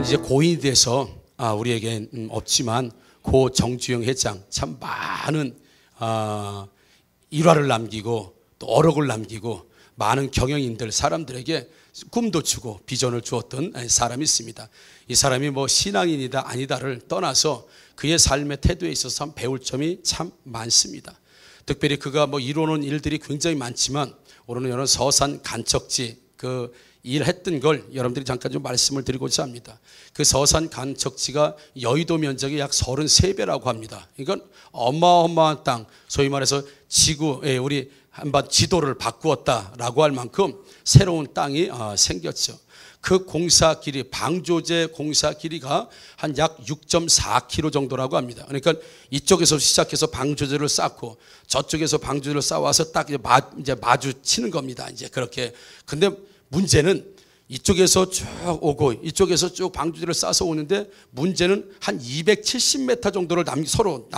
이제 고인이 돼서 우리에겐 없지만 고 정주영 회장 참 많은 일화를 남기고 또 어록을 남기고 많은 경영인들 사람들에게 꿈도 주고 비전을 주었던 사람이 있습니다. 이 사람이 뭐 신앙인이다 아니다를 떠나서 그의 삶의 태도에 있어서 참 배울 점이 참 많습니다. 특별히 그가 뭐 이루어놓은 일들이 굉장히 많지만 오늘은 이런 서산 간척지 그 일했던 걸 여러분들이 잠깐 좀 말씀을 드리고자 합니다. 그 서산 간척지가 여의도 면적이 약 33배라고 합니다. 이건 어마어마한 땅, 소위 말해서 지구에 우리 한번 지도를 바꾸었다라고 할 만큼 새로운 땅이 생겼죠. 그 공사 길이, 방조제 공사 길이가 한 약 6.4km 정도라고 합니다. 그러니까 이쪽에서 시작해서 방조제를 쌓고 저쪽에서 방조제를 쌓아와서 딱 이제 마주치는 겁니다. 이제 그렇게. 근데 문제는 이쪽에서 쭉 오고 이쪽에서 쭉 방조제를 쌓아서 오는데 문제는 한 270m 정도를 서로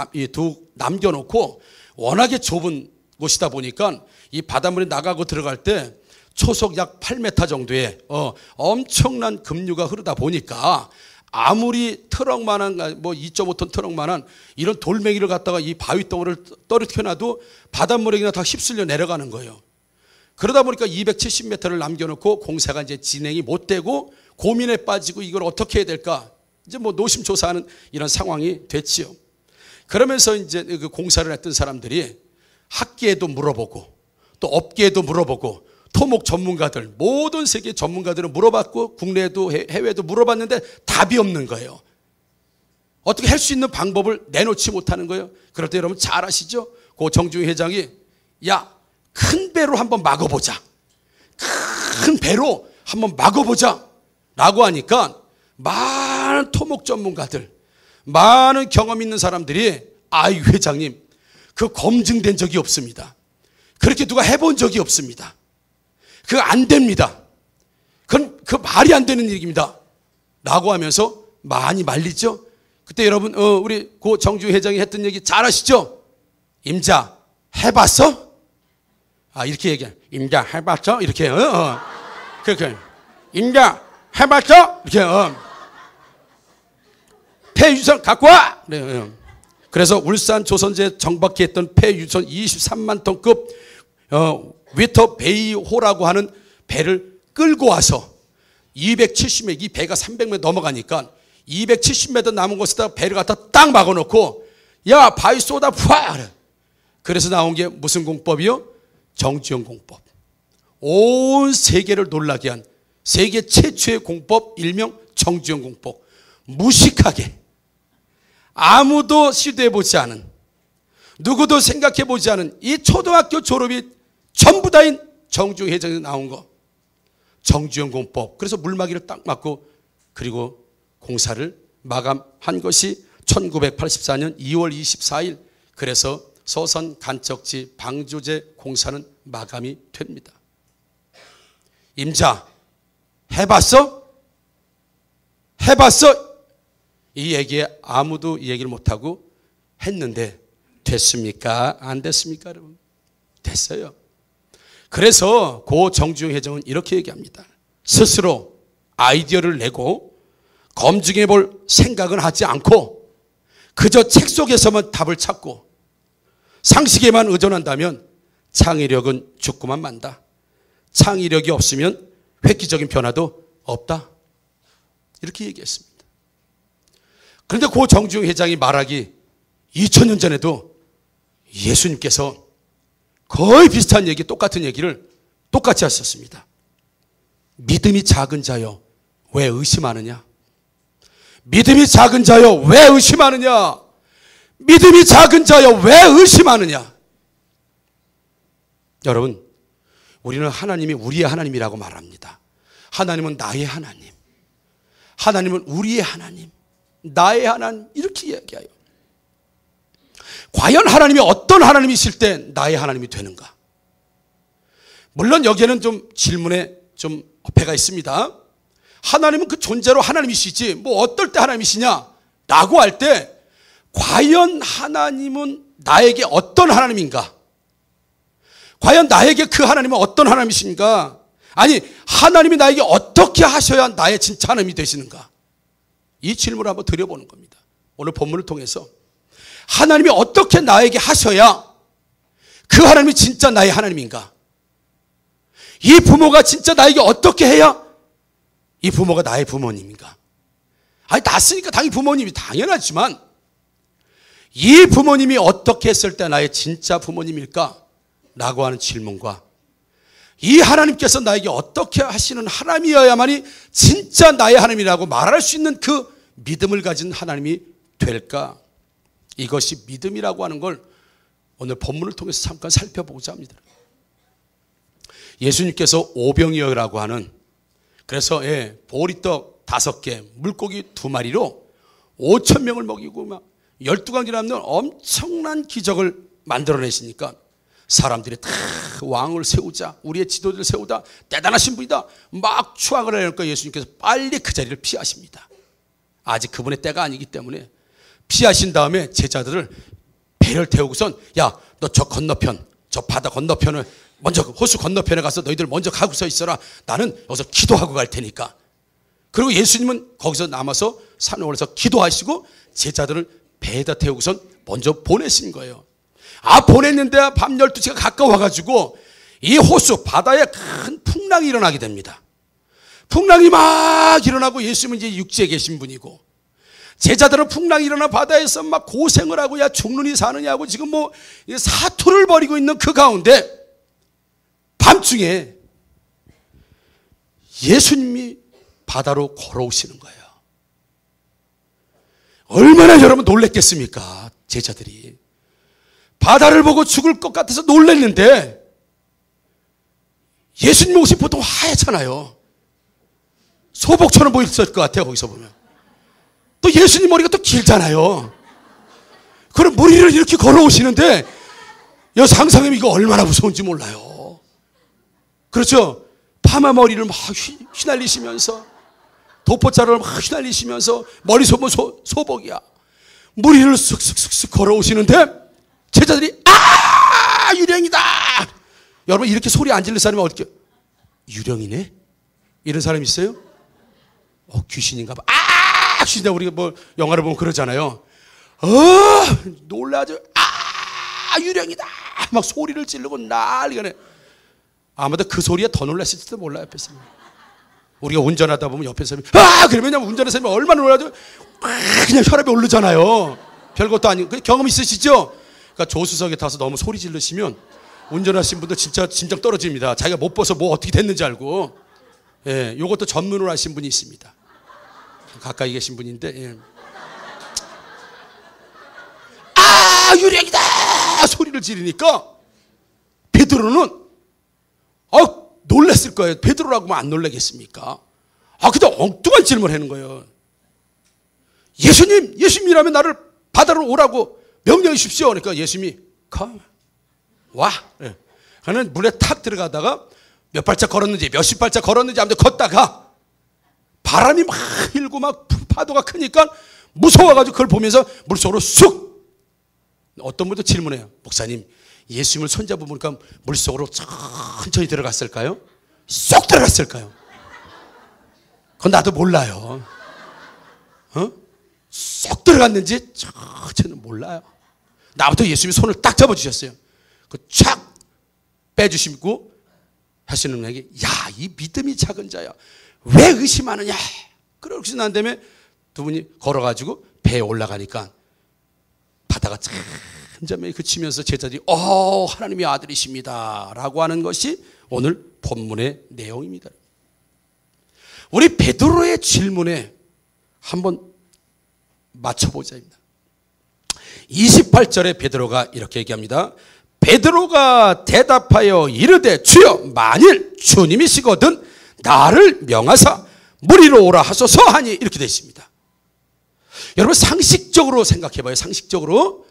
남겨놓고 워낙에 좁은 곳이다 보니까 이 바닷물이 나가고 들어갈 때 초속 약 8m 정도의 엄청난 급류가 흐르다 보니까 아무리 트럭만한 뭐 2.5톤 트럭만한 이런 돌멩이를 갖다가 이 바위덩어리를 떨어뜨려놔도 바닷물에 그냥 다 휩쓸려 내려가는 거예요. 그러다 보니까 270m를 남겨놓고 공사가 이제 진행이 못 되고 고민에 빠지고 이걸 어떻게 해야 될까 이제 뭐 노심초사하는 이런 상황이 됐지요. 그러면서 이제 그 공사를 했던 사람들이 학계에도 물어보고 또 업계에도 물어보고 토목 전문가들 모든 세계 전문가들은 물어봤고 국내에도 해외에도 물어봤는데 답이 없는 거예요. 어떻게 할 수 있는 방법을 내놓지 못하는 거예요. 그럴 때 여러분 잘 아시죠? 고 정주영 회장이 야 큰 배로 한번 막아보자. 큰 배로 한번 막아보자 라고 하니까 많은 토목 전문가들 많은 경험 있는 사람들이 아이 회장님 그 검증된 적이 없습니다. 그렇게 누가 해본 적이 없습니다. 그거 안 됩니다. 그건 그 말이 안 되는 얘기입니다. 라고 하면서 많이 말리죠. 그때 여러분 우리 고 정주영 회장이 했던 얘기 잘 아시죠? 임자 해봤어? 이렇게 얘기해. 임자 해봤어? 이렇게 그렇게 임자 해봤어? 이렇게 폐유선 갖고 와. 그래서 울산 조선제 정박히 했던 폐유선 23만 톤급 위터 베이호라고 하는 배를 끌고 와서 270m, 이 배가 300m 넘어가니까 270m 남은 곳에다 배를 갖다 딱 막아놓고 야 바위 쏟아 푸아. 그래서 나온 게 무슨 공법이요? 정주영 공법. 온 세계를 놀라게 한 세계 최초의 공법 일명 정주영 공법. 무식하게 아무도 시도해보지 않은 누구도 생각해보지 않은 이 초등학교 졸업이 전부 다인 정주영 회장에서 나온 거 정주영 공법. 그래서 물막이를 딱 맞고 그리고 공사를 마감한 것이 1984년 2월 24일 그래서 서산 간척지 방조제 공사는 마감이 됩니다. 임자 해봤어? 해봤어? 이 얘기에 아무도 이 얘기를 못하고 했는데 됐습니까? 안 됐습니까? 여러분? 됐어요. 그래서 고 정주영 회장은 이렇게 얘기합니다. 스스로 아이디어를 내고 검증해 볼 생각은 하지 않고 그저 책 속에서만 답을 찾고 상식에만 의존한다면 창의력은 죽고만 만다. 창의력이 없으면 획기적인 변화도 없다. 이렇게 얘기했습니다. 그런데 고 정주영 회장이 말하기 2000년 전에도 예수님께서 거의 비슷한 얘기, 똑같은 얘기를 똑같이 하셨습니다. 믿음이 작은 자여 왜 의심하느냐? 믿음이 작은 자여 왜 의심하느냐? 믿음이 작은 자여 왜 의심하느냐? 여러분, 우리는 하나님이 우리의 하나님이라고 말합니다. 하나님은 나의 하나님, 하나님은 우리의 하나님, 나의 하나님 이렇게 이야기해요. 과연 하나님이 어떤 하나님이실 때 나의 하나님이 되는가? 물론 여기에는 좀 질문에 좀 어폐가 있습니다. 하나님은 그 존재로 하나님이시지 뭐 어떨 때 하나님이시냐 라고 할 때 과연 하나님은 나에게 어떤 하나님인가? 과연 나에게 그 하나님은 어떤 하나님이신가? 아니 하나님이 나에게 어떻게 하셔야 나의 진짜 하나님이 되시는가? 이 질문을 한번 드려보는 겁니다. 오늘 본문을 통해서 하나님이 어떻게 나에게 하셔야 그 하나님이 진짜 나의 하나님인가? 이 부모가 진짜 나에게 어떻게 해야 이 부모가 나의 부모님인가? 아니, 낳았으니까 당연히 부모님이 당연하지만 이 부모님이 어떻게 했을 때 나의 진짜 부모님일까? 라고 하는 질문과 이 하나님께서 나에게 어떻게 하시는 하나님이어야만이 진짜 나의 하나님이라고 말할 수 있는 그 믿음을 가진 하나님이 될까? 이것이 믿음이라고 하는 걸 오늘 본문을 통해서 잠깐 살펴보고자 합니다. 예수님께서 오병이어라고 하는, 그래서 보리떡 5개, 물고기 2마리로 5,000명을 먹이고 막 12강이 남는 엄청난 기적을 만들어내시니까 사람들이 다 왕을 세우자, 우리의 지도자를 세우다, 대단하신 분이다 막 추앙을 하니까 예수님께서 빨리 그 자리를 피하십니다. 아직 그분의 때가 아니기 때문에 피하신 다음에 제자들을 배를 태우고선, 야, 너 저 건너편, 저 바다 건너편을 먼저, 호수 건너편에 가서 너희들 먼저 가고 서 있어라. 나는 여기서 기도하고 갈 테니까. 그리고 예수님은 거기서 남아서 산에 올라서 기도하시고 제자들을 배에다 태우고선 먼저 보내신 거예요. 보냈는데 밤 12시가 가까워가지고 이 호수 바다에 큰 풍랑이 일어나게 됩니다. 풍랑이 막 일어나고 예수님은 이제 육지에 계신 분이고 제자들은 풍랑이 일어나 바다에서 막 고생을 하고, 야, 죽느니 사느냐고 지금 뭐 사투를 벌이고 있는 그 가운데 밤중에 예수님이 바다로 걸어오시는 거예요. 얼마나 여러분 놀랬겠습니까? 제자들이 바다를 보고 죽을 것 같아서 놀랐는데, 예수님 옷이 보통 하얗잖아요. 소복처럼 보였을 것 같아요. 거기서 보면 또 예수님 머리가 또 길잖아요. 그럼 무리를 이렇게 걸어오시는데 여 상상하면 이거 얼마나 무서운지 몰라요. 그렇죠? 파마 머리를 막 휘날리시면서, 도포자를 막 휘날리시면서, 머리 소면 소복이야. 무리를 쓱쓱쓱쓱 걸어오시는데 제자들이 유령이다. 여러분, 이렇게 소리 안 지르는 사람이 어떻게, 유령이네? 이런 사람이 있어요? 귀신인가 봐. 진짜 우리가 뭐 영화를 보면 그러잖아요. 놀라죠. 유령이다. 막 소리를 지르고 난리가 내. 아마도 그 소리에 더 놀랐을지도 몰라요. 옆에 사람이. 우리가 운전하다 보면 옆에 사람이 그러면 운전하는 사람이 얼마나 놀라죠. 그냥 혈압이 오르잖아요. 별것도 아니고. 경험 있으시죠? 그러니까 조수석에 타서 너무 소리 지르시면 운전하신 분들 진짜 심장 떨어집니다. 자기가 못 봐서 뭐 어떻게 됐는지 알고. 요것도 전문으로 하신 분이 있습니다. 가까이 계신 분인데, 유령이다 소리를 지르니까 베드로는 놀랐을 거예요. 베드로라고 하면 안 놀라겠습니까? 근데 엉뚱한 질문을 하는 거예요. 예수님이라면 나를 바다로 오라고 명령해 주십시오. 그러니까 예수님이 come, 와. 그는 물에 탁 들어가다가 몇 발짝 걸었는지, 몇십 발짝 걸었는지 아무튼 걷다가 바람이 막 일고 막 파도가 크니까 무서워가지고 그걸 보면서 물속으로 쑥. 어떤 분도 질문해요. 목사님, 예수님을 손잡으니까 물속으로 천천히 들어갔을까요? 쏙 들어갔을까요? 그건 나도 몰라요. 쏙 들어갔는지 저는 몰라요. 나부터 예수님이 손을 딱 잡아주셨어요. 촥 빼주시고 하시는 분에게, 야, 이 믿음이 작은 자야, 왜 의심하느냐? 그렇게 난 다음에 두 분이 걸어가지고 배에 올라가니까 바다가 잠잠히 그치면서 제자들이 하나님의 아들이십니다 라고 하는 것이 오늘 본문의 내용입니다. 우리 베드로의 질문에 한번 맞춰보자. 28절에 베드로가 이렇게 얘기합니다. 베드로가 대답하여 이르되, 주여, 만일 주님이시거든 나를 명하사 무리로 오라 하소서 하니, 이렇게 되어 있습니다. 여러분, 상식적으로 생각해봐요. 상식적으로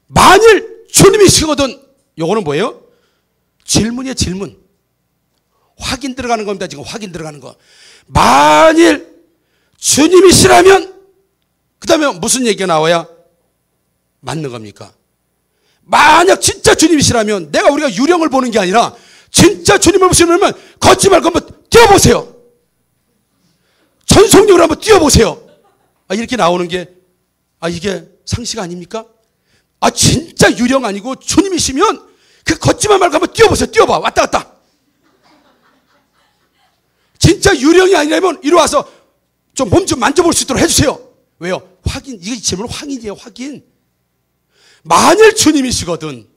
만일 주님이시거든, 요거는 뭐예요? 질문이에요. 질문. 확인 들어가는 겁니다. 지금 확인 들어가는 거. 만일 주님이시라면 그 다음에 무슨 얘기가 나와야 맞는 겁니까? 만약 진짜 주님이시라면, 우리가 유령을 보는 게 아니라 진짜 주님을 보시려면 걷지 말고 한번 뛰어보세요. 전속력으로 한번 뛰어보세요. 이렇게 나오는 게 이게 상식 아닙니까? 진짜 유령 아니고 주님이시면 그 걷지만 말고 한번 뛰어보세요. 뛰어봐. 왔다 갔다. 진짜 유령이 아니라면 이리 와서 좀 몸 좀 만져볼 수 있도록 해주세요. 왜요? 확인. 이게 질문 확인이에요. 확인. 만일 주님이시거든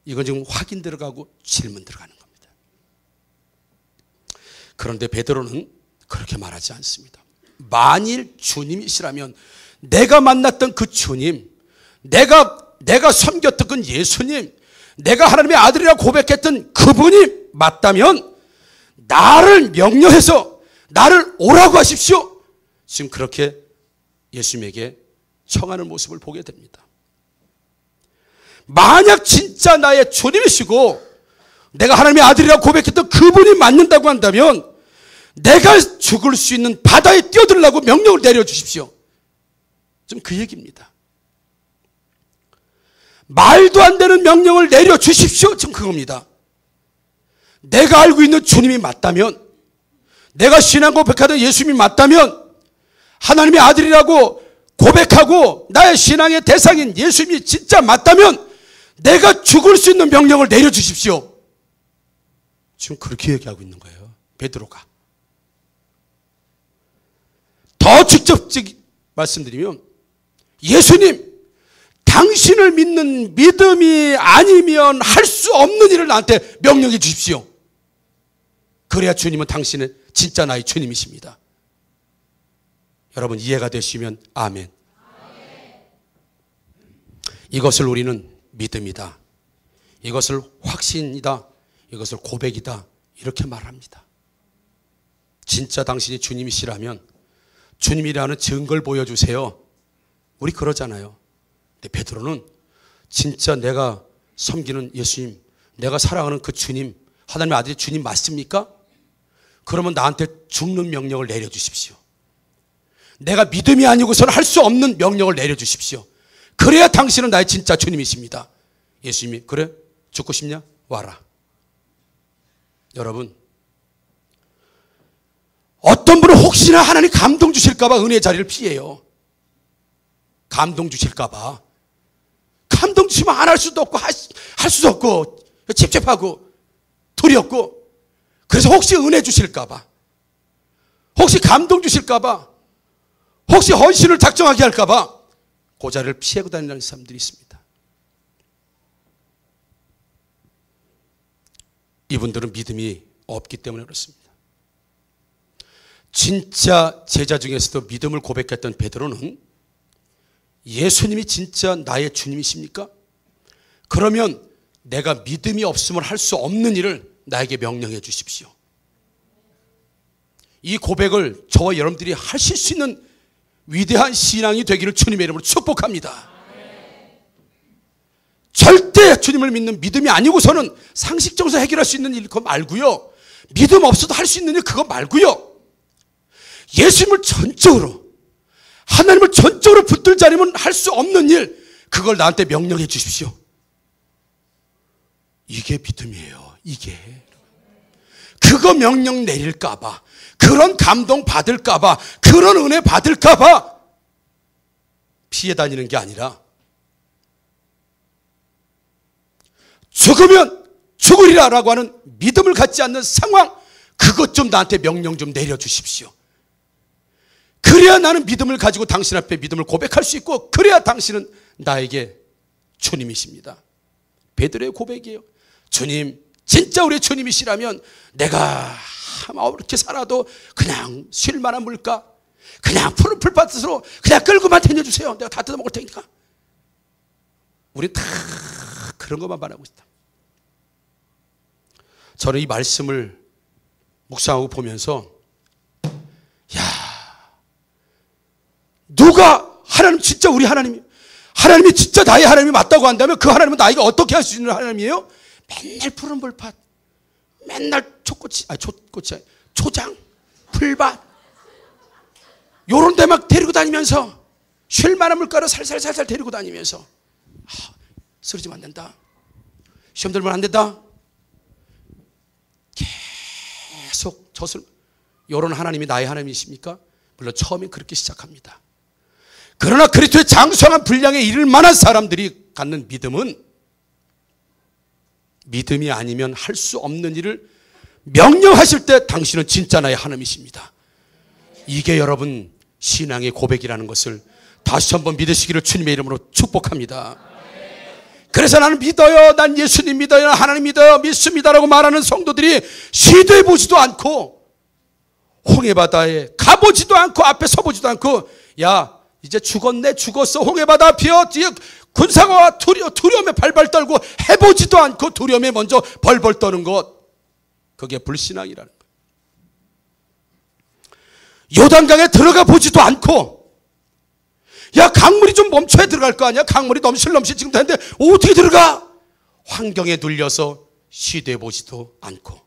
이건 지금 확인 들어가고 질문 들어가는 겁니다. 그런데 베드로는 그렇게 말하지 않습니다. 만일 주님이시라면 내가 만났던 그 주님, 내가 섬겼던 그 예수님, 내가 하나님의 아들이라고 고백했던 그분이 맞다면 나를 명령해서 나를 오라고 하십시오. 지금 그렇게 예수님에게 청하는 모습을 보게 됩니다. 만약 진짜 나의 주님이시고 내가 하나님의 아들이라고 고백했던 그분이 맞는다고 한다면 내가 죽을 수 있는 바다에 뛰어들라고 명령을 내려주십시오. 좀 그 얘기입니다. 말도 안 되는 명령을 내려주십시오. 지금 그겁니다. 내가 알고 있는 주님이 맞다면, 내가 신앙 고백하던 예수님이 맞다면, 하나님의 아들이라고 고백하고 나의 신앙의 대상인 예수님이 진짜 맞다면 내가 죽을 수 있는 명령을 내려주십시오. 지금 그렇게 얘기하고 있는 거예요. 베드로가. 더 직접적인 말씀드리면 예수님, 당신을 믿는 믿음이 아니면 할 수 없는 일을 나한테 명령해 주십시오. 그래야 주님은 당신은 진짜 나의 주님이십니다. 여러분 이해가 되시면 아멘. 이것을 우리는 믿음이다, 이것을 확신이다, 이것을 고백이다 이렇게 말합니다. 진짜 당신이 주님이시라면 주님이라는 증거를 보여주세요. 우리 그러잖아요. 근데 베드로는 진짜 내가 섬기는 예수님, 내가 사랑하는 그 주님, 하나님의 아들이 주님 맞습니까? 그러면 나한테 죽는 명령을 내려주십시오. 내가 믿음이 아니고서는 할 수 없는 명령을 내려주십시오. 그래야 당신은 나의 진짜 주님이십니다. 예수님이 그래? 죽고 싶냐? 와라. 여러분, 어떤 분은 혹시나 하나님 감동 주실까 봐 은혜의 자리를 피해요. 감동 주실까 봐. 감동 주시면 안 할 수도 없고 할 수도 없고 찝찝하고 두렵고, 그래서 혹시 은혜 주실까 봐, 혹시 감동 주실까 봐, 혹시 헌신을 작정하게 할까 봐 그 자리를 피하고 다니는 사람들이 있습니다. 이분들은 믿음이 없기 때문에 그렇습니다. 진짜 제자 중에서도 믿음을 고백했던 베드로는 예수님이 진짜 나의 주님이십니까? 그러면 내가 믿음이 없으면 할 수 없는 일을 나에게 명령해 주십시오. 이 고백을 저와 여러분들이 하실 수 있는 위대한 신앙이 되기를 주님의 이름으로 축복합니다. 절대 주님을 믿는 믿음이 아니고서는 상식적으로 해결할 수 있는 일 그거 말고요, 믿음 없어도 할 수 있는 일 그거 말고요, 예수님을 전적으로, 하나님을 전적으로 붙들지 않으면 할 수 없는 일, 그걸 나한테 명령해 주십시오. 이게 믿음이에요. 이게. 그거 명령 내릴까 봐, 그런 감동 받을까 봐, 그런 은혜 받을까 봐 피해 다니는 게 아니라 죽으면 죽으리라 라고 하는 믿음을 갖지 않는 상황, 그것 좀 나한테 명령 좀 내려주십시오. 그래야 나는 믿음을 가지고 당신 앞에 믿음을 고백할 수 있고, 그래야 당신은 나에게 주님이십니다. 베드로의 고백이에요. 주님, 진짜 우리 주님이시라면 내가 이렇게 살아도 그냥 쉴 만한 물가, 그냥 푸른 풀밭으로 그냥 끌고만 다녀주세요. 내가 다 뜯어먹을 테니까. 우리 다 그런 것만 바라고 있다. 저는 이 말씀을 묵상하고 보면서, 누가 하나님 진짜 우리 하나님이 진짜 나의 하나님이 맞다고 한다면 그 하나님은 나에게 어떻게 할 수 있는 하나님이에요? 맨날 푸른 불밭, 맨날 초장, 풀밭 요런 데 막 데리고 다니면서, 쉴만한 물가로 살살살살 데리고 다니면서, 쓰러지면 안 된다, 시험 들면 안 된다, 계속 요런 하나님이 나의 하나님이십니까? 물론 처음엔 그렇게 시작합니다. 그러나 그리스도의 장수한 분량에 이를 만한 사람들이 갖는 믿음은 믿음이 아니면 할 수 없는 일을 명령하실 때 당신은 진짜 나의 하나님이십니다. 이게 여러분 신앙의 고백이라는 것을 다시 한번 믿으시기를 주님의 이름으로 축복합니다. 그래서 나는 믿어요, 난 예수님 믿어요, 하나님 믿어요, 믿습니다라고 말하는 성도들이 시도해 보지도 않고 홍해바다에 가보지도 않고 앞에 서보지도 않고 야 이제 죽었네, 죽었어, 홍해바다 비어, 뒤에 군사가 두려움에 발발 떨고 해보지도 않고 두려움에 먼저 벌벌 떠는 것, 그게 불신앙이라는 거예요. 요단강에 들어가 보지도 않고 야 강물이 좀 멈춰야 들어갈 거 아니야, 강물이 넘실넘실 지금 되는데 어떻게 들어가? 환경에 눌려서 시도해 보지도 않고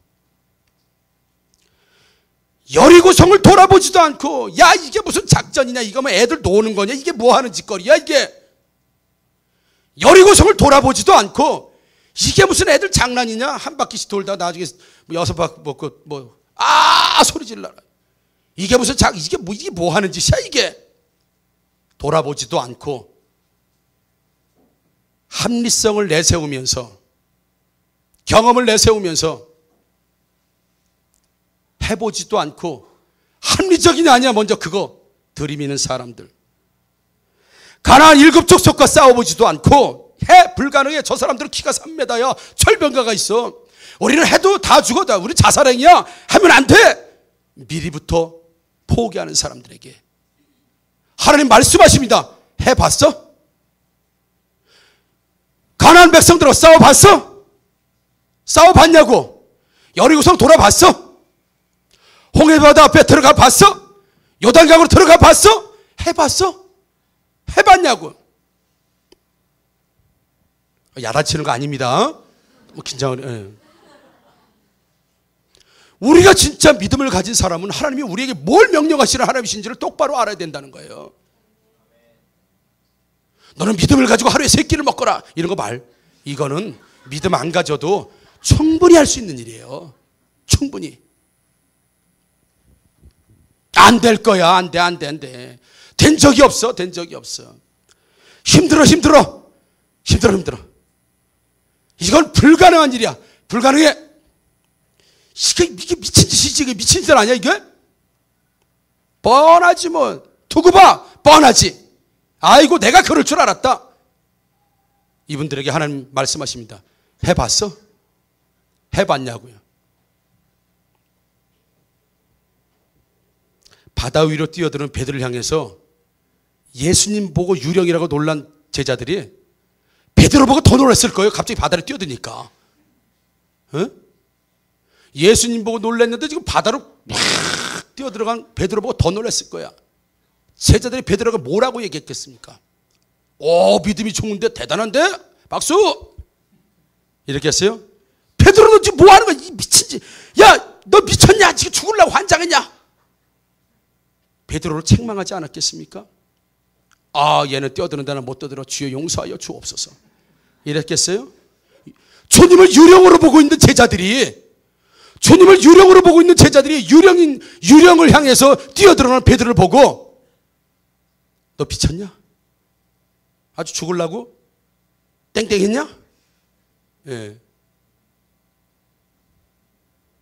여리고성을 돌아보지도 않고 야 이게 무슨 작전이냐, 이거 뭐 애들 노는 거냐, 이게 뭐 하는 짓거리야, 이게 여리고성을 돌아보지도 않고 이게 무슨 애들 장난이냐, 한 바퀴씩 돌다 나중에 6바퀴 먹고 소리 질러라, 이게 무슨 이게 뭐 하는 짓이야, 이게 돌아보지도 않고 합리성을 내세우면서 경험을 내세우면서 해보지도 않고 합리적이냐 아니야 먼저 그거 들이미는 사람들, 가나안 7족속과 싸워보지도 않고 해 불가능해, 저 사람들은 키가 3m야, 철병가가 있어, 우리는 해도 다 죽어다, 우리 자살행위야, 하면 안 돼, 미리부터 포기하는 사람들에게 하나님 말씀하십니다. 해봤어? 가나안 백성들하고 싸워봤어? 싸워봤냐고? 여리고성 돌아봤어? 홍해바다 앞에 들어가 봤어? 요단강으로 들어가 봤어? 해봤어? 해봤냐고? 야단치는 거 아닙니다. 긴장을. 우리가 진짜 믿음을 가진 사람은 하나님이 우리에게 뭘 명령하시는 하나님이신지를 똑바로 알아야 된다는 거예요. 너는 믿음을 가지고 하루에 3끼를 먹거라 이런 거 이거는 믿음 안 가져도 충분히 할 수 있는 일이에요. 충분히. 안 될 거야. 안 돼. 된 적이 없어. 힘들어. 이건 불가능한 일이야. 불가능해. 이게 미친 짓이지. 이게 미친 짓 아니야, 이게? 뻔하지, 뭐. 두고 봐. 뻔하지. 아이고, 내가 그럴 줄 알았다. 이분들에게 하나님 말씀하십니다. 해봤어? 해봤냐고요. 바다 위로 뛰어드는 베드로를 향해서 예수님 보고 유령이라고 놀란 제자들이 베드로 보고 더 놀랐을 거예요. 갑자기 바다를 뛰어드니까. 예수님 보고 놀랐는데 지금 바다로 막 뛰어들어간 베드로 보고 더 놀랐을 거야. 제자들이 베드로가 뭐라고 얘기했겠습니까? 오, 믿음이 좋은데 대단한데? 박수! 이렇게 했어요. 베드로 너 지금 뭐 하는 거야? 미친지. 야, 너 미쳤냐? 지금 죽으려고 환장했냐? 베드로를 책망하지 않았겠습니까? 아, 얘는 뛰어드는데 나는 못 뛰어들어. 주여 용서하여 주옵소서. 이랬겠어요? 주님을 유령으로 보고 있는 제자들이 유령을 향해서 뛰어들어가는 베드로를 보고 너 미쳤냐? 아주 죽으려고? 땡땡했냐? 예.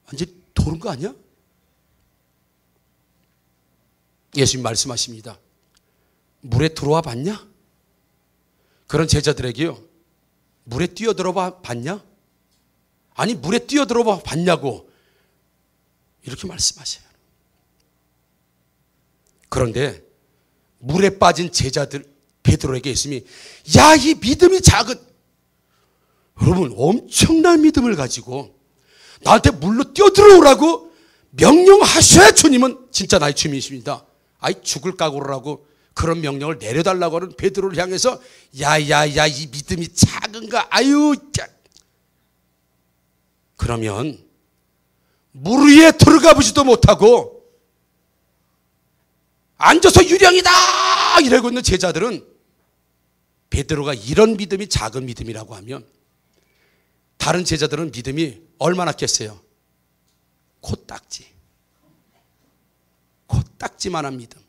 완전히 도른 거 아니야? 예수님 말씀하십니다. 물에 들어와 봤냐? 그런 제자들에게요. 물에 뛰어들어봐 봤냐? 아니 물에 뛰어들어봐 봤냐고 이렇게 말씀하세요. 그런데 물에 빠진 제자들 베드로에게 예수님이 야, 이 믿음이 작은, 여러분 엄청난 믿음을 가지고 나한테 물로 뛰어들어오라고 명령하셔야 주님은 진짜 나의 주님이십니다. 아이 죽을 각오라고 그런 명령을 내려달라고 하는 베드로를 향해서 야야야 이 믿음이 작은가, 아유. 그러면 물 위에 들어가 보지도 못하고 앉아서 유령이다 이러고 있는 제자들은 베드로가 이런 믿음이 작은 믿음이라고 하면 다른 제자들은 믿음이 얼마나 겠어요? 코딱지. 코딱지만한 믿음,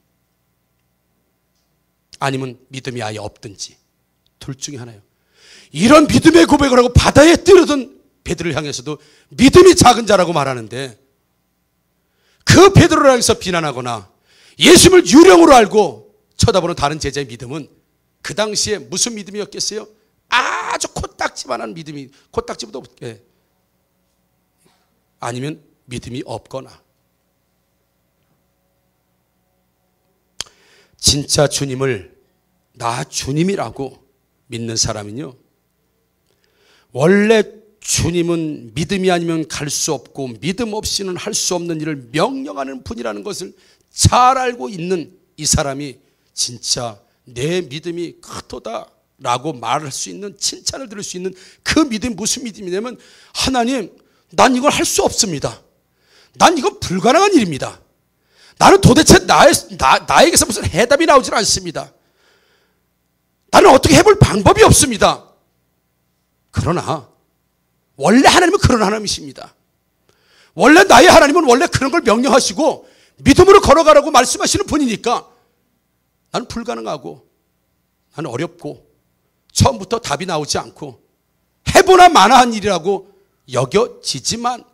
아니면 믿음이 아예 없든지 둘 중에 하나예요. 이런 믿음의 고백을 하고 바다에 뛰어든 베드로를 향해서도 믿음이 작은 자라고 말하는데, 그 베드로를 향해서 비난하거나 예수님을 유령으로 알고 쳐다보는 다른 제자의 믿음은 그 당시에 무슨 믿음이었겠어요? 아주 코딱지만한 믿음이, 코딱지보다 없게, 아니면 믿음이 없거나. 진짜 주님을 나 주님이라고 믿는 사람은요, 원래 주님은 믿음이 아니면 갈 수 없고 믿음 없이는 할 수 없는 일을 명령하는 분이라는 것을 잘 알고 있는 이 사람이 진짜 내 믿음이 크도다 라고 말할 수 있는, 칭찬을 들을 수 있는 그 믿음이 무슨 믿음이냐면, 하나님, 난 이걸 할 수 없습니다. 난 이건 불가능한 일입니다. 나는 도대체 나에게서 무슨 해답이 나오질 않습니다. 나는 어떻게 해볼 방법이 없습니다. 그러나 원래 하나님은 그런 하나님이십니다. 원래 나의 하나님은 원래 그런 걸 명령하시고 믿음으로 걸어가라고 말씀하시는 분이니까 나는 불가능하고, 나는 어렵고, 처음부터 답이 나오지 않고 해보나 마나한 일이라고 여겨지지만,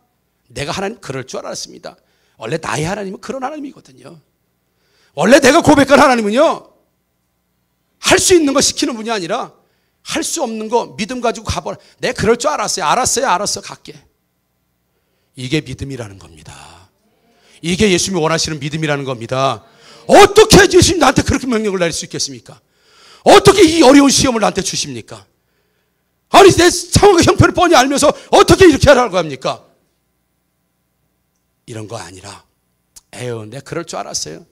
내가 하나님 그럴 줄 알았습니다. 원래 나의 하나님은 그런 하나님이거든요. 원래 내가 고백한 하나님은요, 할 수 있는 거 시키는 분이 아니라 할 수 없는 거 믿음 가지고 가버려. 내가 그럴 줄 알았어요. 알았어, 갈게. 이게 믿음이라는 겁니다. 이게 예수님이 원하시는 믿음이라는 겁니다. 어떻게 예수님 나한테 그렇게 명령을 내릴 수 있겠습니까? 어떻게 이 어려운 시험을 나한테 주십니까? 아니, 내 상황과 형편을 뻔히 알면서 어떻게 이렇게 하라고 합니까? 이런 거 아니라, 에휴, 내가 그럴 줄 알았어요.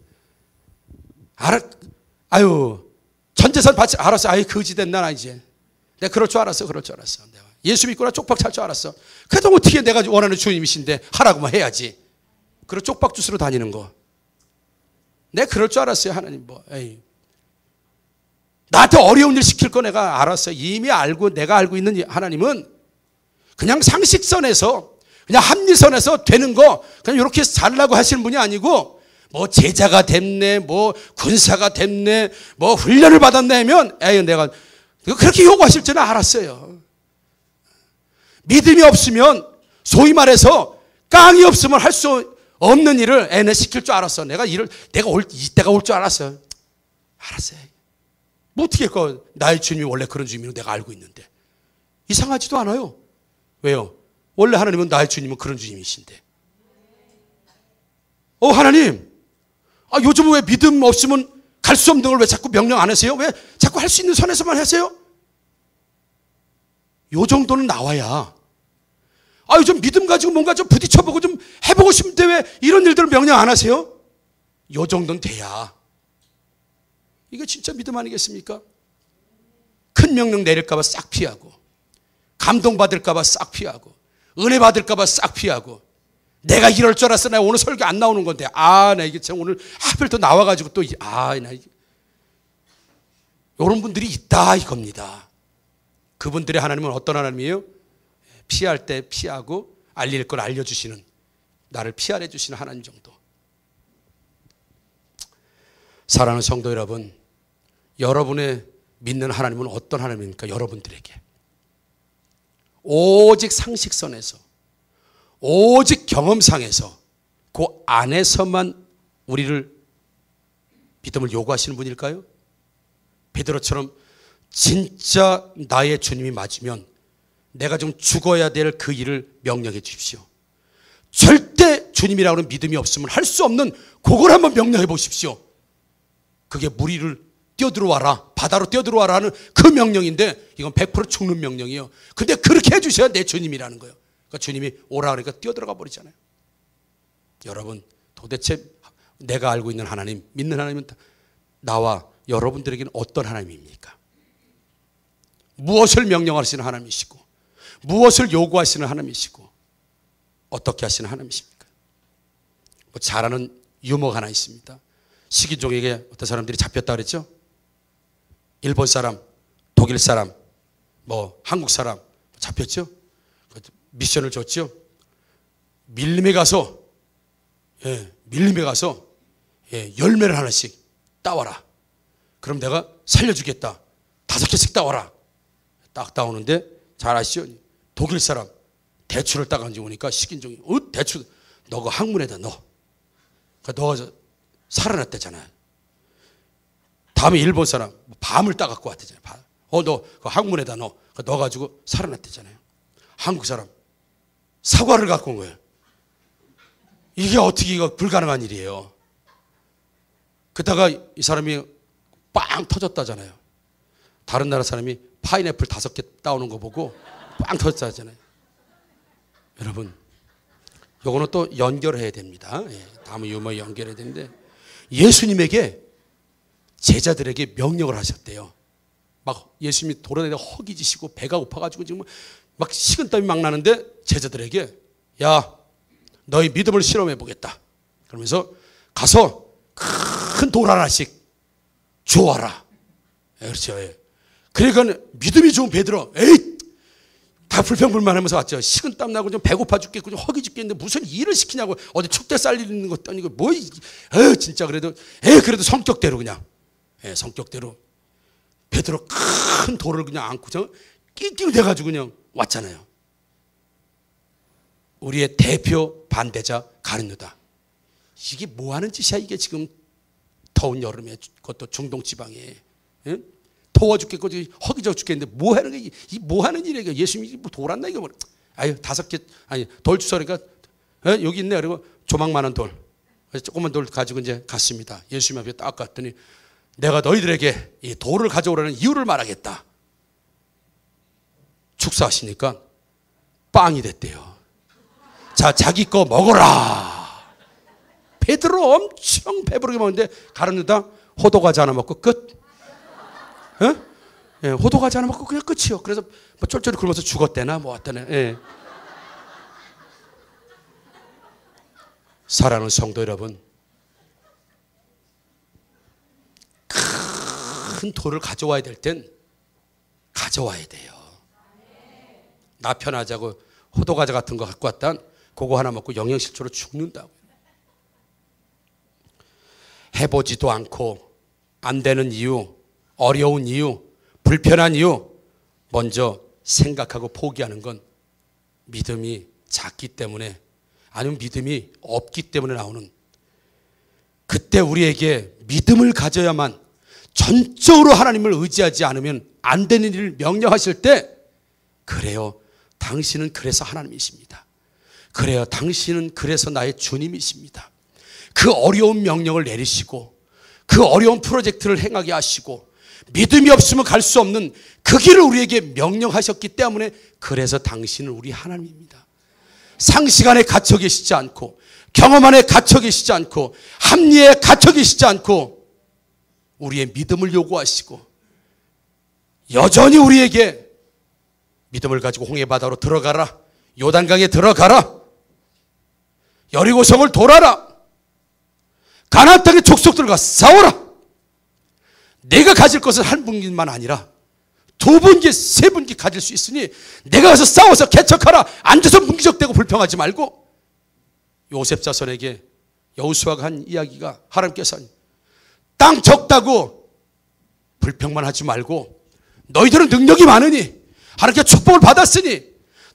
전재산 받지, 알았어. 아유, 거지된 난 이제. 내가 그럴 줄 알았어. 내가 예수 믿고나 쪽박 찰 줄 알았어. 그래도 어떻게 내가 원하는 주님이신데 하라고만 해야지. 그리고 쪽박 주스로 다니는 거. 내가 그럴 줄 알았어요. 하나님 나한테 어려운 일 시킬 거 내가 알았어요. 이미 알고, 내가 알고 있는 하나님은 그냥 상식선에서, 그냥 합리선에서 되는 거 그냥 이렇게 살라고 하시는 분이 아니고, 뭐 제자가 됐네, 뭐 군사가 됐네, 뭐 훈련을 받았네 하면 내가 그렇게 요구하실 줄은 알았어요. 믿음이 없으면, 소위 말해서 깡이 없으면 할 수 없는 일을 내가 시킬 줄 알았어. 내가 이때가 올 줄 알았어요. 뭐 어떻게 할까? 나의 주님이 원래 그런 주님이라고 내가 알고 있는데. 이상하지도 않아요. 왜요? 원래 하나님은, 나의 주님은 그런 주님이신데. 하나님, 요즘 왜 믿음 없으면 갈 수 없는 걸 왜 자꾸 명령 안 하세요? 왜 자꾸 할 수 있는 선에서만 하세요? 요 정도는 나와야, 요즘 믿음 가지고 뭔가 좀 부딪혀보고 좀 해보고 싶은데 왜 이런 일들을 명령 안 하세요? 요 정도는 돼야. 이게 진짜 믿음 아니겠습니까? 큰 명령 내릴까봐 싹 피하고, 감동받을까봐 싹 피하고, 은혜 받을까봐 싹 피하고, 내가 이럴 줄 알았어. 나 오늘 설교 안 나오는 건데. 나 이게 참 오늘 하필 또 나와가지고 또, 이런 분들이 있다 이겁니다. 그분들의 하나님은 어떤 하나님이에요? 피할 때 피하고, 알릴 걸 알려주시는, 나를 피하래 주시는 하나님 정도. 사랑하는 성도 여러분, 여러분의 믿는 하나님은 어떤 하나님입니까? 여러분들에게 오직 상식선에서, 오직 경험상에서, 그 안에서만 우리를 믿음을 요구하시는 분일까요? 베드로처럼 진짜 나의 주님이 맞으면 내가 좀 죽어야 될 그 일을 명령해 주십시오. 절대 주님이라고 하는 믿음이 없으면 할 수 없는 그걸 한번 명령해 보십시오. 그게 물 위를 뛰어들어와라, 바다로 뛰어들어와라 하는 그 명령인데, 이건 100% 죽는 명령이에요. 근데 그렇게 해주셔야 내 주님이라는 거예요. 그러니까 주님이 오라 그러니까 뛰어들어가 버리잖아요. 여러분, 도대체 내가 알고 있는 하나님, 믿는 하나님은 나와 여러분들에게는 어떤 하나님입니까? 무엇을 명령하시는 하나님이시고, 무엇을 요구하시는 하나님이시고, 어떻게 하시는 하나님이십니까? 잘 아는 유머가 하나 있습니다. 식인종에게 어떤 사람들이 잡혔다 그랬죠? 일본 사람, 독일 사람, 한국 사람 잡혔죠? 미션을 줬죠? 밀림에 가서 열매를 하나씩 따와라. 그럼 내가 살려주겠다. 5개씩 따와라. 딱 따오는데 잘 아시죠? 독일 사람 대추를 따가지고 오니까 식인종이 대추 너가 항문에다 넣어. 너가 살아났대잖아요. 다음에 일본 사람 밤을 따갖고 왔대잖아요. 너 그 항문에다 넣어. 넣어가지고 살아났대잖아요. 한국 사람 사과를 갖고 온 거예요. 이게 어떻게 이거 불가능한 일이에요. 그러다가 이 사람이 빵 터졌다잖아요. 다른 나라 사람이 파인애플 5개 따오는 거 보고 빵 터졌다잖아요. 여러분, 요거는 또 연결해야 됩니다. 다음 유머 연결해야 되는데, 예수님에게 제자들에게 명령을 하셨대요. 막 예수님이 돌아다니다 허기지시고 배가 고파가지고 지금 막 식은땀이 막 나는데 제자들에게, 야, 너희 믿음을 실험해 보겠다. 그러면서 가서 큰 돌 하나씩 주워와라. 그렇죠. 그러니까 믿음이 좋은 베드로, 에이, 다 불평불만하면서 왔죠. 식은땀 나고 좀 배고파 죽겠고 좀 허기 죽겠는데 무슨 일을 시키냐고. 어디 축대 쌀리는 것도 아니고 뭐, 진짜 그래도 성격대로 그냥, 성격대로 베드로 큰 돌을 그냥 안고서 낑낑 대가지고 그냥 왔잖아요. 우리의 대표 반대자 가룟 유다. 이게 뭐 하는 짓이야 이게 지금 더운 여름에, 그것도 중동 지방에, 더워 죽겠고 허기져 죽겠는데 뭐 하는 게, 이 뭐 하는 일이야 이거. 예수님이 뭐 돌았나 이거. 아유 5개 아니 돌 주서니까 여기 있네. 그리고 조망만한 돌, 조그만 돌 가지고 이제 갔습니다. 예수님 앞에 딱 갔더니 내가 너희들에게 이 돌을 가져오라는 이유를 말하겠다. 축사하시니까 빵이 됐대요. 자, 자기 거 먹어라. 베드로 엄청 배부르게 먹는데 가룟 유다 호두과자 하나 먹고 끝. 호두과자 하나 먹고 그냥 끝이요. 그래서 뭐 쫄쫄이 굶어서 죽었대나 뭐 왔다네. 사랑하는 성도 여러분, 큰 돌을 가져와야 될 땐 가져와야 돼요. 나 편하자고 호두과자 같은 거 갖고 왔단 그거 하나 먹고 영양실조로 죽는다고. 해보지도 않고 안 되는 이유, 어려운 이유, 불편한 이유 먼저 생각하고 포기하는 건 믿음이 작기 때문에, 아니면 믿음이 없기 때문에 나오는, 그때 우리에게 믿음을 가져야만, 전적으로 하나님을 의지하지 않으면 안 되는 일을 명령하실 때, 그래요, 당신은 그래서 하나님이십니다. 그래요, 당신은 그래서 나의 주님이십니다. 그 어려운 명령을 내리시고 그 어려운 프로젝트를 행하게 하시고 믿음이 없으면 갈 수 없는 그 길을 우리에게 명령하셨기 때문에, 그래서 당신은 우리 하나님입니다. 상식 안에 갇혀 계시지 않고, 경험 안에 갇혀 계시지 않고, 합리에 갇혀 계시지 않고, 우리의 믿음을 요구하시고 여전히 우리에게 믿음을 가지고 홍해바다로 들어가라, 요단강에 들어가라, 여리고성을 돌아라, 가나안 땅의 족속들과 싸워라. 내가 가질 것은 한 분기만 아니라 2분기, 3분기 가질 수 있으니 내가 가서 싸워서 개척하라. 앉아서 문기적대고 불평하지 말고. 요셉 자손에게 여호수아가 한 이야기가, 하나님께서 땅 적다고 불평만 하지 말고, 너희들은 능력이 많으니, 하나님께 축복을 받았으니,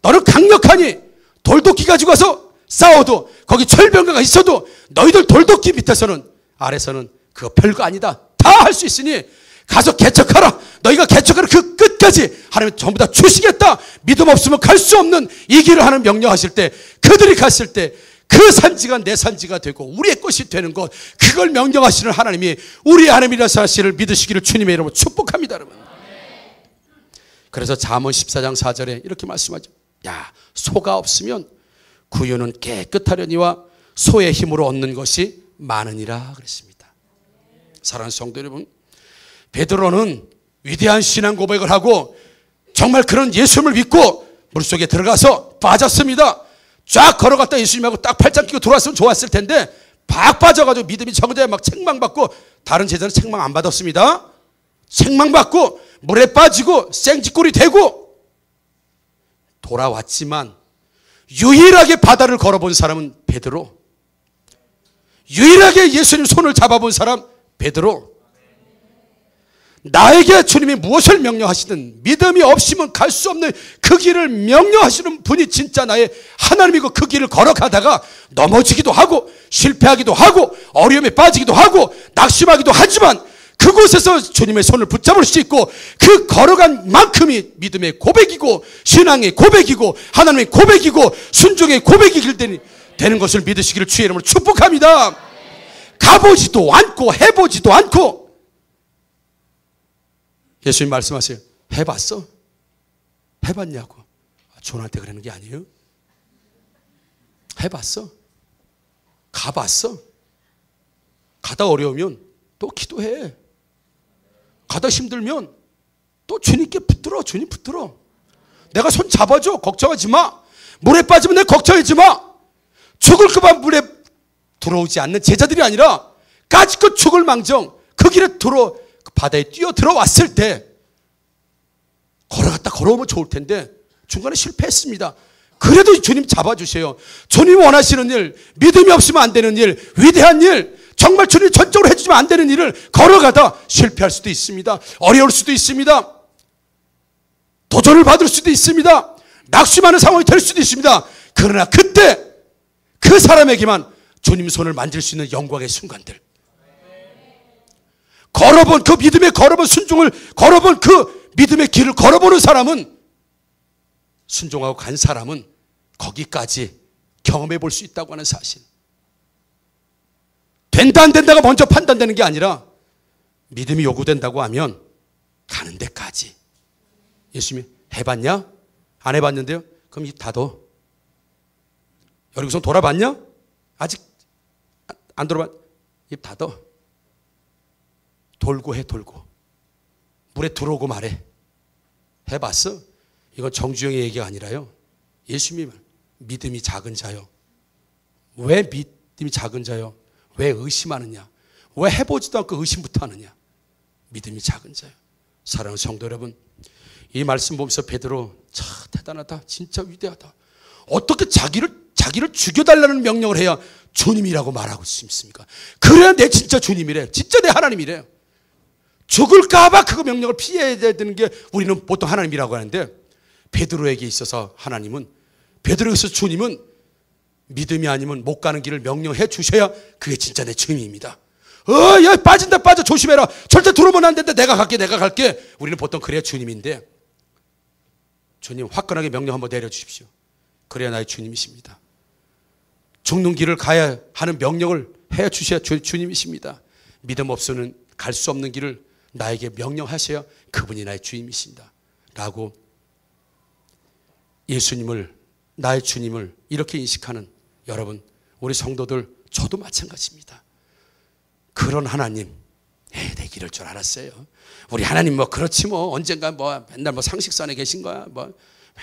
너는 강력하니, 돌도끼 가지고 와서 싸워도, 거기 철병가가 있어도 너희들 돌도끼 밑에서는, 아래서는 그거 별거 아니다, 다 할 수 있으니 가서 개척하라. 너희가 개척하는 그 끝까지 하나님 전부 다 주시겠다. 믿음 없으면 갈 수 없는 이 길을 하나님 명령하실 때, 그들이 갔을 때 그 산지가 내 산지가 되고 우리의 것이 되는 것, 그걸 명령하시는 하나님이 우리의 하나님이라는 사실을 믿으시기를 주님의 이름으로 축복합니다. 여러분, 그래서 잠언 14장 4절에 이렇게 말씀하죠. 야, 소가 없으면 구유는 깨끗하려니와 소의 힘으로 얻는 것이 많으니라 그랬습니다. 사랑하는 성도 여러분, 베드로는 위대한 신앙 고백을 하고 정말 그런 예수님을 믿고 물속에 들어가서 빠졌습니다. 쫙 걸어갔다 예수님하고 딱 팔짱 끼고 들어왔으면 좋았을 텐데, 팍 빠져가지고 믿음이 적어져야 막 책망받고, 다른 제자는 책망 안 받았습니다. 책망받고 물에 빠지고 생쥐꼴이 되고 돌아왔지만, 유일하게 바다를 걸어본 사람은 베드로. 유일하게 예수님 손을 잡아본 사람 베드로. 나에게 주님이 무엇을 명령하시든 믿음이 없으면 갈 수 없는 그 길을 명령하시는 분이 진짜 나의 하나님이고, 그 길을 걸어가다가 넘어지기도 하고 실패하기도 하고 어려움에 빠지기도 하고 낙심하기도 하지만 그곳에서 주님의 손을 붙잡을 수 있고, 그 걸어간 만큼이 믿음의 고백이고 신앙의 고백이고 하나님의 고백이고 순종의 고백이 되는 것을 믿으시기를 주의 이름으로 축복합니다. 가보지도 않고 해보지도 않고. 예수님 말씀하세요. 해봤어? 해봤냐고. 존한테 그러는 게 아니에요. 해봤어? 가봤어? 가다 어려우면 또 기도해. 가다 힘들면 또 주님께 붙들어. 주님 붙들어. 내가 손 잡아줘. 걱정하지 마. 물에 빠지면 내가 걱정하지 마. 죽을 그만 물에 들어오지 않는 제자들이 아니라 까짓것 죽을 망정 그 길에 바다에 뛰어 들어왔을 때 걸어오면 좋을 텐데 중간에 실패했습니다. 그래도 주님 잡아주세요. 주님 원하시는 일, 믿음이 없으면 안 되는 일, 위대한 일, 정말 주님 전적으로 해주시면 안 되는 일을 걸어가다 실패할 수도 있습니다. 어려울 수도 있습니다. 도전을 받을 수도 있습니다. 낙심하는 상황이 될 수도 있습니다. 그러나 그때 그 사람에게만 주님 손을 만질 수 있는 영광의 순간들, 걸어본 그 믿음의 걸어본 순종을 걸어본 그 믿음의 길을 걸어보는 사람은, 순종하고 간 사람은 거기까지 경험해 볼 수 있다고 하는 사실. 된다 안 된다가 먼저 판단되는 게 아니라 믿음이 요구된다고 하면 가는 데까지. 예수님이 해봤냐? 안 해봤는데요? 그럼 입 닫어. 여기서 돌아봤냐? 아직 안 돌아봤. 입 닫어. 돌고 해. 돌고 물에 들어오고 말해. 해봤어? 이건 정주영의 얘기가 아니라요, 예수님이 믿음이 작은 자요. 왜 믿음이 작은 자요? 왜 의심하느냐? 왜 해보지도 않고 의심부터 하느냐? 믿음이 작은 자요. 사랑하는 성도 여러분, 이 말씀 보면서 베드로 참 대단하다, 진짜 위대하다. 어떻게 자기를 죽여달라는 명령을 해야 주님이라고 말하고 있습니까? 그래야 내 진짜 주님이래, 진짜 내 하나님이래. 죽을까봐 그 명령을 피해야 되는 게 우리는 보통 하나님이라고 하는데, 베드로에게 있어서 하나님은, 베드로에게 있어서 주님은 믿음이 아니면 못 가는 길을 명령해 주셔야 그게 진짜 내 주님입니다. 야, 빠진다, 빠져, 조심해라, 절대 들어오면 안 된다, 내가 갈게. 우리는 보통 그래야 주님인데, 주님 화끈하게 명령 한번 내려주십시오. 그래야 나의 주님이십니다. 죽는 길을 가야 하는 명령을 해 주셔야 주님이십니다. 믿음 없으면 갈 수 없는 길을 나에게 명령하셔야 그분이 나의 주님이십니다. 라고 예수님을, 나의 주님을 이렇게 인식하는 여러분, 우리 성도들, 저도 마찬가지입니다. 그런 하나님, 내 길을 줄 알았어요. 우리 하나님 그렇지 언젠가 맨날 상식선에 계신 거야.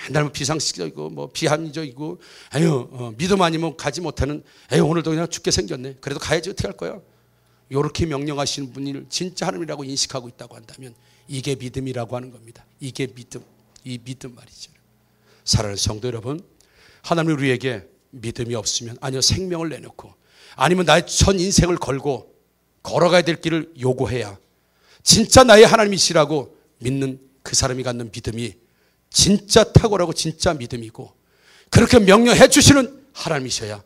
맨날 비상식적이고 비합리적이고, 믿음 아니면 가지 못하는, 오늘도 그냥 죽게 생겼네. 그래도 가야지, 어떻게 할 거야? 이렇게 명령하시는 분을 진짜 하나님이라고 인식하고 있다고 한다면 이게 믿음이라고 하는 겁니다. 이게 믿음, 이 믿음 말이죠. 사랑하는 성도 여러분, 하나님이 우리에게 믿음이 없으면, 아니요 생명을 내놓고, 아니면 나의 전 인생을 걸고 걸어가야 될 길을 요구해야 진짜 나의 하나님이시라고 믿는 그 사람이 갖는 믿음이 진짜 탁월하고 진짜 믿음이고, 그렇게 명령해 주시는 하나님이셔야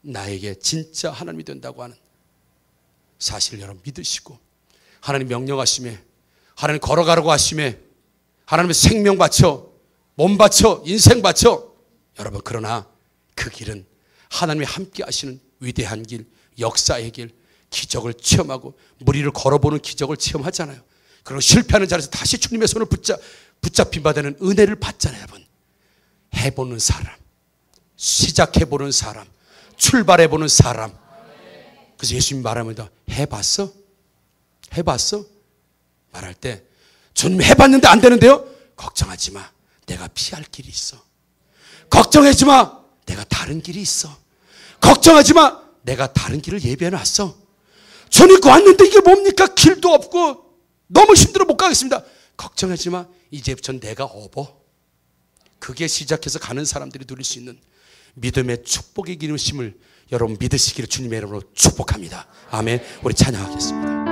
나에게 진짜 하나님이 된다고 하는 사실을 여러분 믿으시고, 하나님 명령하심에, 하나님 걸어가라고 하심에 하나님의 생명 바쳐, 몸 바쳐, 인생 바쳐. 여러분, 그러나 그 길은 하나님이 함께 하시는 위대한 길, 역사의 길, 기적을 체험하고 무리를 걸어보는 기적을 체험하잖아요. 그리고 실패하는 자리에서 다시 주님의 손을 붙잡힌 바 되는 은혜를 받잖아요. 여러분, 해보는 사람, 시작해보는 사람, 출발해보는 사람. 그래서 예수님이 말합니다. 해봤어? 해봤어? 말할 때, 주님 해봤는데 안 되는데요? 걱정하지 마, 내가 피할 길이 있어. 걱정하지 마, 내가 다른 길이 있어. 걱정하지 마, 내가 다른 길을 예비해놨어. 주님 왔는데 이게 뭡니까? 길도 없고 너무 힘들어 못 가겠습니다. 걱정하지 마, 이제부터 내가 업어. 그게 시작해서 가는 사람들이 누릴 수 있는 믿음의 축복의 기름심을 여러분 믿으시기를 주님의 이름으로 축복합니다. 아멘. 우리 찬양하겠습니다.